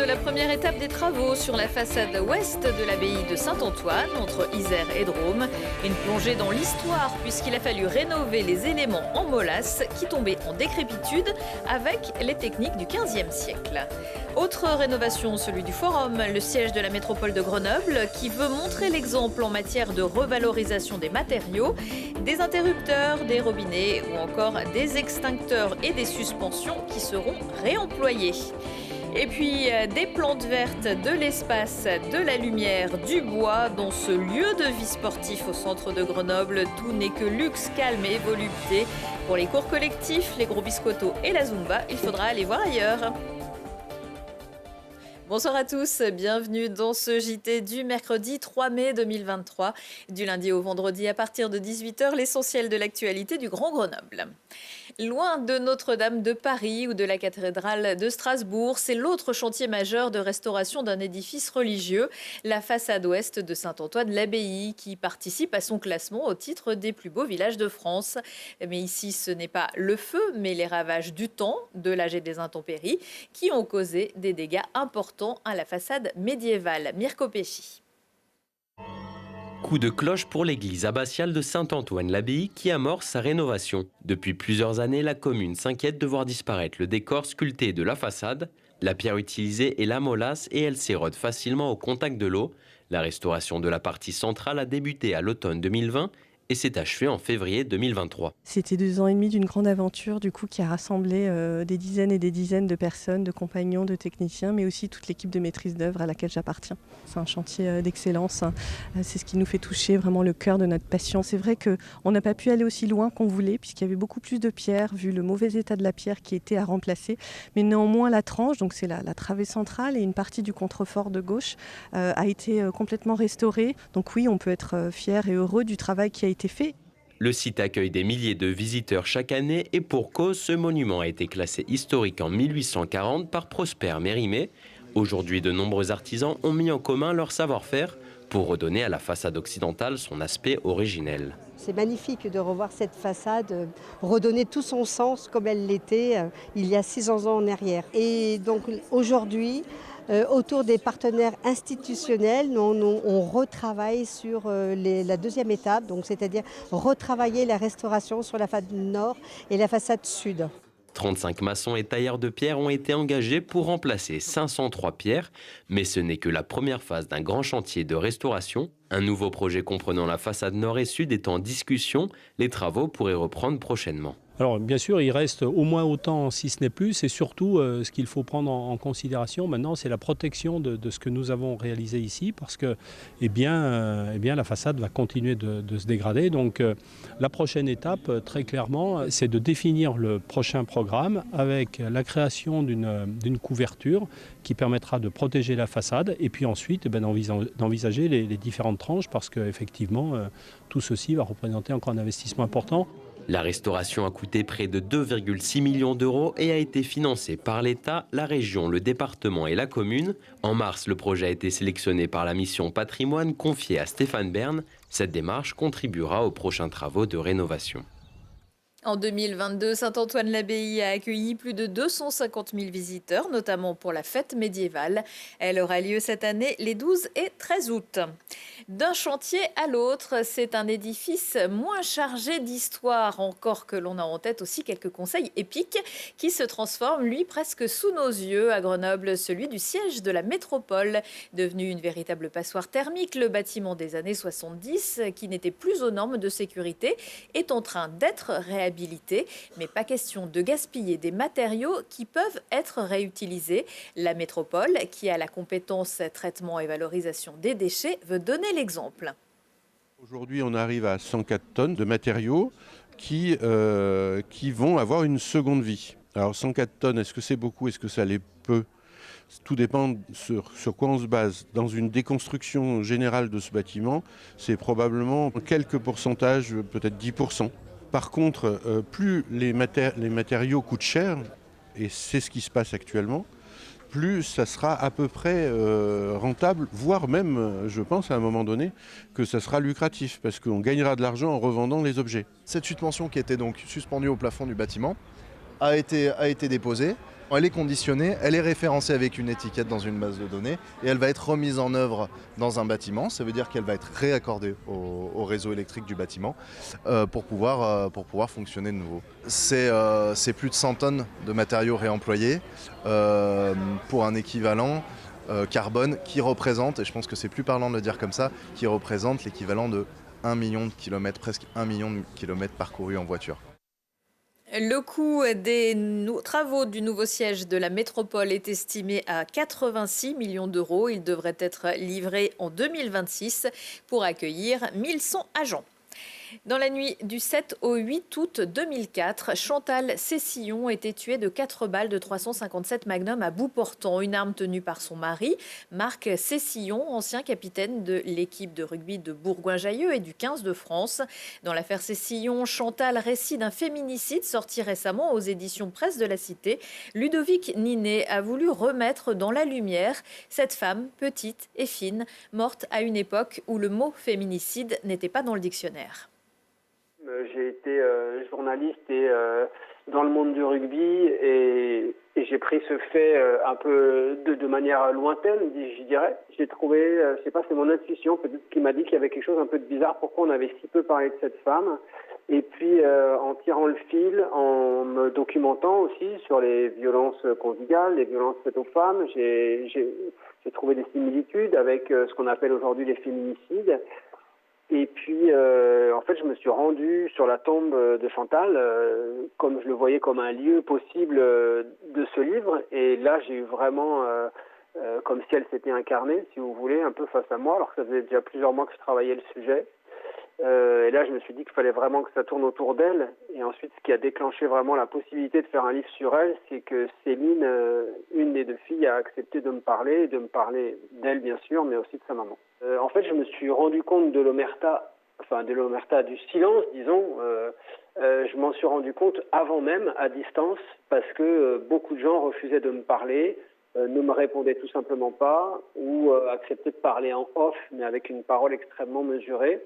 de la première étape des travaux sur la façade ouest de l'abbaye de Saint-Antoine, entre Isère et Drôme. Une plongée dans l'histoire, puisqu'il a fallu rénover les éléments en molasse qui tombaient en décrépitude avec les techniques du XVe siècle. Autre rénovation, celui du Forum, le siège de la métropole de Grenoble, qui veut montrer l'exemple en matière de revalorisation des matériaux, des interrupteurs, des robinets ou encore des extincteurs et des suspensions qui seront réemployés. Et puis des plantes vertes, de l'espace, de la lumière, du bois dans ce lieu de vie sportif au centre de Grenoble. Tout n'est que luxe, calme et volupté. Pour les cours collectifs, les gros biscottos et la Zumba, il faudra aller voir ailleurs. Bonsoir à tous, bienvenue dans ce JT du mercredi 3 mai 2023. Du lundi au vendredi à partir de 18h, l'essentiel de l'actualité du Grand Grenoble. Loin de Notre-Dame de Paris ou de la cathédrale de Strasbourg, c'est l'autre chantier majeur de restauration d'un édifice religieux, la façade ouest de Saint-Antoine-l'Abbaye, qui participe à son classement au titre des plus beaux villages de France. Mais ici, ce n'est pas le feu, mais les ravages du temps, de l'âge et des intempéries, qui ont causé des dégâts importants à la façade médiévale. Mirko Pesci. Coup de cloche pour l'église abbatiale de Saint-Antoine-l'Abbaye qui amorce sa rénovation. Depuis plusieurs années, la commune s'inquiète de voir disparaître le décor sculpté de la façade. La pierre utilisée est la molasse et elle s'érode facilement au contact de l'eau. La restauration de la partie centrale a débuté à l'automne 2020 et s'est achevée en février 2023. C'était 2 ans et demi d'une grande aventure qui a rassemblé des dizaines et des dizaines de personnes, de compagnons, de techniciens, mais aussi toute l'équipe de maîtrise d'œuvre à laquelle j'appartiens. C'est un chantier d'excellence, c'est ce qui nous fait toucher vraiment le cœur de notre passion. C'est vrai qu'on n'a pas pu aller aussi loin qu'on voulait puisqu'il y avait beaucoup plus de pierres, vu le mauvais état de la pierre qui était à remplacer, mais néanmoins la tranche, donc c'est la travée centrale et une partie du contrefort de gauche a été complètement restaurée. Donc oui, on peut être fier et heureux du travail qui a été fait. Le site accueille des milliers de visiteurs chaque année et pour cause, ce monument a été classé historique en 1840 par Prosper Mérimée. Aujourd'hui, de nombreux artisans ont mis en commun leur savoir-faire pour redonner à la façade occidentale son aspect originel. C'est magnifique de revoir cette façade, redonner tout son sens comme elle l'était il y a 600 ans en arrière. Et donc aujourd'hui, autour des partenaires institutionnels, on retravaille sur la deuxième étape, c'est-à-dire retravailler la restauration sur la façade nord et la façade sud. 35 maçons et tailleurs de pierre ont été engagés pour remplacer 503 pierres, mais ce n'est que la première phase d'un grand chantier de restauration. Un nouveau projet comprenant la façade nord et sud est en discussion. Les travaux pourraient reprendre prochainement. Alors bien sûr, il reste au moins autant, si ce n'est plus, et surtout ce qu'il faut prendre en considération maintenant, c'est la protection de ce que nous avons réalisé ici, parce que la façade va continuer de se dégrader. Donc la prochaine étape, très clairement, c'est de définir le prochain programme avec la création d'une couverture qui permettra de protéger la façade, et puis ensuite d'envisager les différentes tranches, parce qu'effectivement, tout ceci va représenter encore un investissement important. La restauration a coûté près de 2,6 millions d'euros et a été financée par l'État, la région, le département et la commune. En mars, le projet a été sélectionné par la mission Patrimoine confiée à Stéphane Bern. Cette démarche contribuera aux prochains travaux de rénovation. En 2022, Saint-Antoine-l'Abbaye a accueilli plus de 250 000 visiteurs, notamment pour la fête médiévale. Elle aura lieu cette année les 12 et 13 août. D'un chantier à l'autre, c'est un édifice moins chargé d'histoire, encore que l'on a en tête aussi quelques conseils épiques qui se transforment, lui, presque sous nos yeux à Grenoble, celui du siège de la métropole. Devenu une véritable passoire thermique, le bâtiment des années 70, qui n'était plus aux normes de sécurité, est en train d'être réhabilité. Mais pas question de gaspiller des matériaux qui peuvent être réutilisés. La métropole, qui a la compétence traitement et valorisation des déchets, veut donner l'exemple. Aujourd'hui, on arrive à 104 tonnes de matériaux qui vont avoir une seconde vie. Alors 104 tonnes, est-ce que c'est beaucoup, est-ce que ça l'est peu? Tout dépend sur quoi on se base. Dans une déconstruction générale de ce bâtiment, c'est probablement quelques pourcentages, peut-être 10%. Par contre, plus les matériaux coûtent cher, et c'est ce qui se passe actuellement, plus ça sera à peu près rentable, voire même, je pense à un moment donné, que ça sera lucratif, parce qu'on gagnera de l'argent en revendant les objets. Cette suspension qui était donc suspendue au plafond du bâtiment a été déposée. Elle est conditionnée, elle est référencée avec une étiquette dans une base de données et elle va être remise en œuvre dans un bâtiment. Ça veut dire qu'elle va être réaccordée au réseau électrique du bâtiment pour pouvoir fonctionner de nouveau. C'est plus de 100 tonnes de matériaux réemployés pour un équivalent carbone qui représente, et je pense que c'est plus parlant de le dire comme ça, qui représente l'équivalent de 1 million de kilomètres, presque 1 million de kilomètres parcourus en voiture. Le coût des travaux du nouveau siège de la métropole est estimé à 86 millions d'euros. Il devrait être livré en 2026 pour accueillir 1100 agents. Dans la nuit du 7 au 8 août 2004, Chantal Cessillon était tuée de 4 balles de 357 Magnum à bout portant, une arme tenue par son mari, Marc Cessillon, ancien capitaine de l'équipe de rugby de Bourgoin-Jallieu et du 15 de France. Dans l'affaire Cessillon, Chantal, récit d'un féminicide sorti récemment aux éditions Presse de la Cité. Ludovic Ninet a voulu remettre dans la lumière cette femme petite et fine, morte à une époque où le mot féminicide n'était pas dans le dictionnaire. J'ai été journaliste et dans le monde du rugby et j'ai pris ce fait un peu de manière lointaine, je dirais. J'ai trouvé, je sais pas, c'est mon intuition peut-être qui m'a dit qu'il y avait quelque chose un peu de bizarre, pourquoi on avait si peu parlé de cette femme. Et puis en tirant le fil, en me documentant aussi sur les violences conjugales, les violences faites aux femmes, j'ai trouvé des similitudes avec ce qu'on appelle aujourd'hui les féminicides. Et puis, en fait, je me suis rendu sur la tombe de Chantal, comme je le voyais comme un lieu possible de ce livre. Et là, j'ai eu vraiment, comme si elle s'était incarnée, si vous voulez, un peu face à moi, alors que ça faisait déjà plusieurs mois que je travaillais le sujet. Et là, je me suis dit qu'il fallait vraiment que ça tourne autour d'elle. Et ensuite, ce qui a déclenché vraiment la possibilité de faire un livre sur elle, c'est que Céline, une des deux filles, a accepté de me parler d'elle, bien sûr, mais aussi de sa maman. En fait, je me suis rendu compte de l'omerta, du silence, disons. Je m'en suis rendu compte avant même, à distance, parce que beaucoup de gens refusaient de me parler, ne me répondaient tout simplement pas, ou acceptaient de parler en off, mais avec une parole extrêmement mesurée.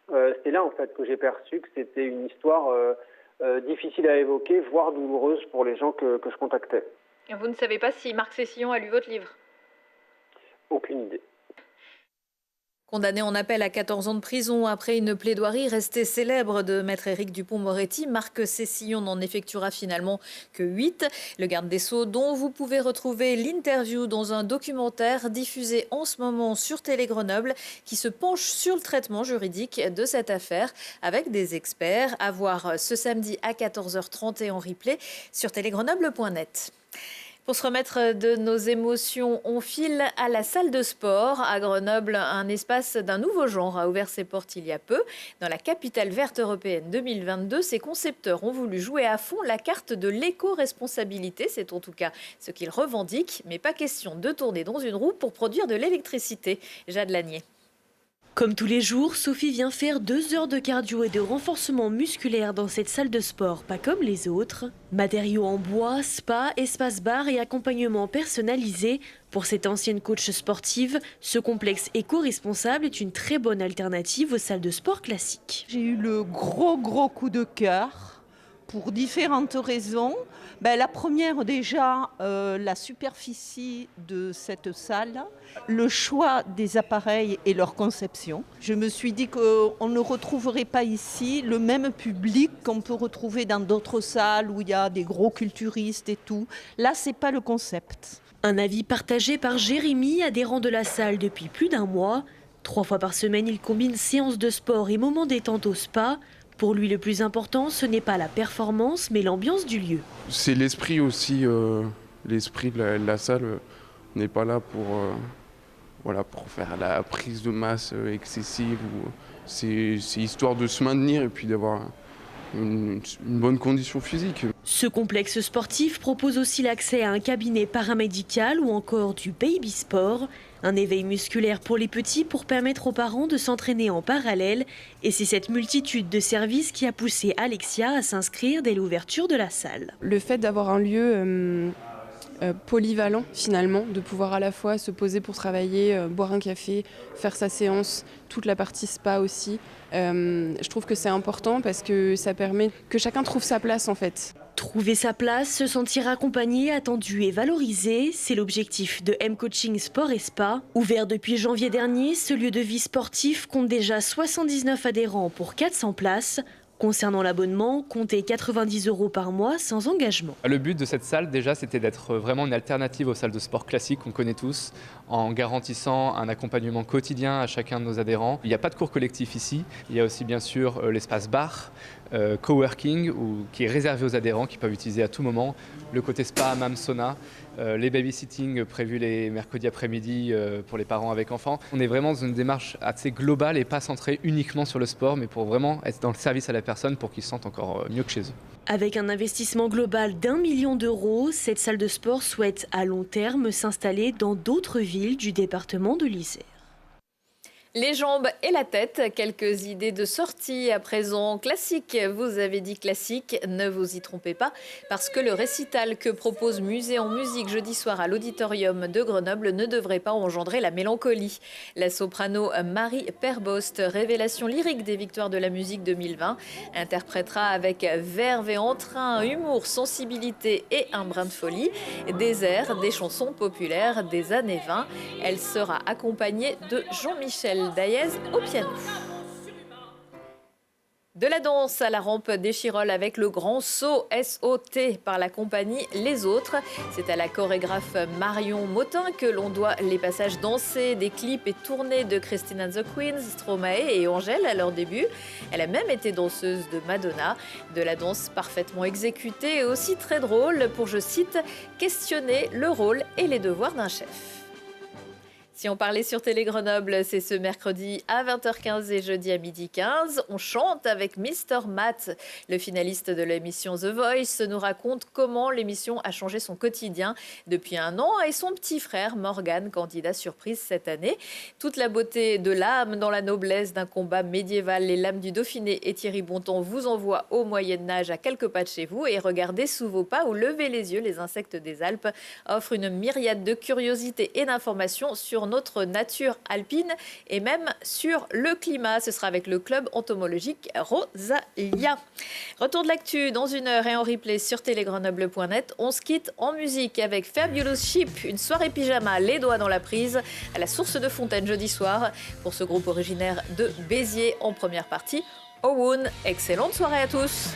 C'est là, en fait, que j'ai perçu que c'était une histoire difficile à évoquer, voire douloureuse pour les gens que je contactais. Vous ne savez pas si Marc Cessillon a lu votre livre ? Aucune idée. Condamné en appel à 14 ans de prison après une plaidoirie restée célèbre de maître Éric Dupond-Moretti, Marc Cessillon n'en effectuera finalement que 8. Le garde des Sceaux, dont vous pouvez retrouver l'interview dans un documentaire diffusé en ce moment sur Télé Grenoble, qui se penche sur le traitement juridique de cette affaire avec des experts. À voir ce samedi à 14h30 et en replay sur télégrenoble.net. Pour se remettre de nos émotions, on file à la salle de sport. À Grenoble, un espace d'un nouveau genre a ouvert ses portes il y a peu. Dans la capitale verte européenne 2022, ses concepteurs ont voulu jouer à fond la carte de l'éco-responsabilité. C'est en tout cas ce qu'ils revendiquent, mais pas question de tourner dans une roue pour produire de l'électricité. Jade Lanier. Comme tous les jours, Sophie vient faire 2 heures de cardio et de renforcement musculaire dans cette salle de sport, pas comme les autres. Matériaux en bois, spa, espace bar et accompagnement personnalisé. Pour cette ancienne coach sportive, ce complexe éco-responsable est une très bonne alternative aux salles de sport classiques. J'ai eu le gros coup de cœur pour différentes raisons. La première déjà, la superficie de cette salle, le choix des appareils et leur conception. Je me suis dit qu'on ne retrouverait pas ici le même public qu'on peut retrouver dans d'autres salles où il y a des gros culturistes et tout. Là, c'est pas le concept. Un avis partagé par Jérémy, adhérent de la salle depuis plus d'1 mois. 3 fois par semaine, il combine séances de sport et moments détente au spa. Pour lui, le plus important, ce n'est pas la performance, mais l'ambiance du lieu. C'est l'esprit aussi, l'esprit de la salle. On n'est pas là pour faire la prise de masse excessive. C'est histoire de se maintenir et puis d'avoir une bonne condition physique. Ce complexe sportif propose aussi l'accès à un cabinet paramédical ou encore du baby sport. Un éveil musculaire pour les petits pour permettre aux parents de s'entraîner en parallèle. Et c'est cette multitude de services qui a poussé Alexia à s'inscrire dès l'ouverture de la salle. Le fait d'avoir un lieu polyvalent finalement, de pouvoir à la fois se poser pour travailler, boire un café, faire sa séance, toute la partie spa aussi. Je trouve que c'est important parce que ça permet que chacun trouve sa place en fait. Trouver sa place, se sentir accompagné, attendu et valorisé, c'est l'objectif de M-Coaching Sport et Spa. Ouvert depuis janvier dernier, ce lieu de vie sportif compte déjà 79 adhérents pour 400 places. Concernant l'abonnement, comptez 90 € par mois sans engagement. Le but de cette salle, déjà, c'était d'être vraiment une alternative aux salles de sport classiques qu'on connaît tous, en garantissant un accompagnement quotidien à chacun de nos adhérents. Il n'y a pas de cours collectif ici. Il y a aussi, bien sûr, l'espace bar, coworking, qui est réservé aux adhérents, qui peuvent utiliser à tout moment. Le côté spa, hammam, sauna, les babysitting prévus les mercredis après-midi pour les parents avec enfants. On est vraiment dans une démarche assez globale et pas centrée uniquement sur le sport, mais pour vraiment être dans le service à la personne pour qu'ils se sentent encore mieux que chez eux. Avec un investissement global d'1 million d'euros, cette salle de sport souhaite à long terme s'installer dans d'autres villes du département de l'Isère. Les jambes et la tête, quelques idées de sortie à présent classiques. Vous avez dit classique, ne vous y trompez pas, parce que le récital que propose Musée en musique jeudi soir à l'auditorium de Grenoble ne devrait pas engendrer la mélancolie. La soprano Marie Perbost, révélation lyrique des Victoires de la musique 2020, interprétera avec verve et entrain, humour, sensibilité et un brin de folie des airs, des chansons populaires des années 20. Elle sera accompagnée de Jean-Michel Daillez au piano. De la danse à la rampe des Chirolles avec le grand saut SOT par la compagnie Les Autres. C'est à la chorégraphe Marion Motin que l'on doit les passages dansés des clips et tournées de Christine and the Queens, Stromae et Angèle à leur début. Elle a même été danseuse de Madonna. De la danse parfaitement exécutée et aussi très drôle pour, je cite, questionner le rôle et les devoirs d'un chef. Si on parlait sur Télé Grenoble, c'est ce mercredi à 20h15 et jeudi à 12h15. On chante avec Mr. Matt, le finaliste de l'émission The Voice, nous raconte comment l'émission a changé son quotidien depuis 1 an et son petit frère Morgan, candidat surprise cette année. Toute la beauté de l'âme dans la noblesse d'un combat médiéval. Les lames du Dauphiné et Thierry Bontemps vous envoient au Moyen-Âge à quelques pas de chez vous et regardez sous vos pas ou levez les yeux. Les insectes des Alpes offrent une myriade de curiosités et d'informations sur notre nature alpine et même sur le climat. Ce sera avec le club entomologique Rosalia. Retour de l'actu dans 1 heure et en replay sur télégrenoble.net. On se quitte en musique avec Fabulous Sheep, une soirée pyjama, les doigts dans la prise, à la Source de Fontaine jeudi soir pour ce groupe originaire de Béziers en première partie. Owoon, excellente soirée à tous.